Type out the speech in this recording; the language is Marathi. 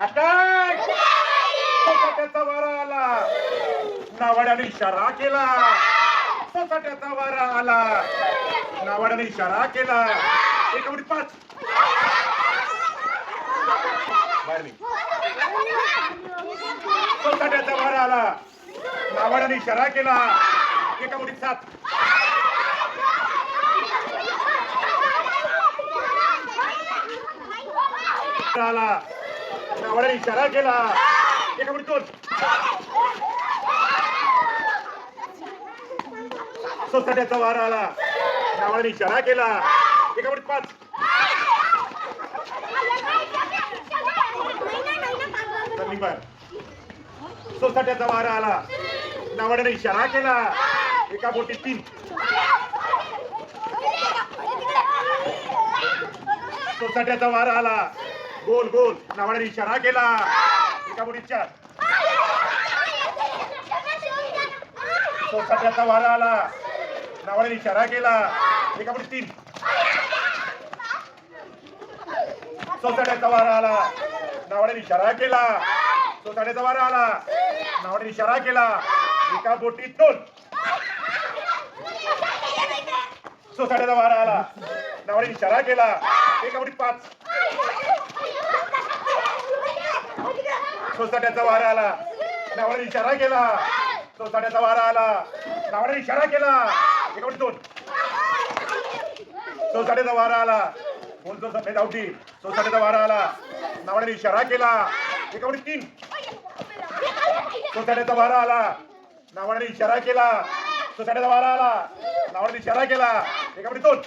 अटॅक! सोसाट्याचा वारा आला. नावाड्याने इशारा केला. सोसाट्याचा वारा आला. नावाड्याने इशारा केला. एका उडीत 5. बाहेर निघ. सोसाट्याचा वारा आला. नावाड्याने इशारा केला. एका उडीत 7. आला. नावाड्याने इशारा केला. एका उडीत 2. सोसाट्याचा वारा आला. नावाड्याने इशारा केला. एका उडीत 5. सोसाट्याचा वारा आला. नावाड्याने इशारा केला. एका बोटीत 3. सोसाट्याचा वारा आला. गोल गोल. नावाड्याने इशारा केला. एका बोटीत 4. सोसाट्याचा वारा आला. नावाड्याने इशारा केला. एका बोटीत 3. सोसाट्याचा वारा आला. नावाड्याने इशारा केला. सोसाट्याचा वारा आला. नावाड्याने इशारा केला. एका बोटीत 2. सोसाट्याचा वारा आला. नावाड्याने इशारा केला. एका बोटीत 5. सोसाट्याचा वारा आला. नावाड्याने इशारा केला. सोसाट्याचा वारा आला. नावाड्याने इशारा केला. एका बोटीत 2. सोसाट्याचा वारा आला. बोलतो सफेद आवटी. सोसाट्याचा वारा आला. नावाड्याने इशारा केला. एका बोटीत 3. सोसाट्याचा वारा आला. नावाड्याने इशारा केला. सोसाट्याचा वारा आला. नावाड्याने इशारा केला. एका बोटीत 2.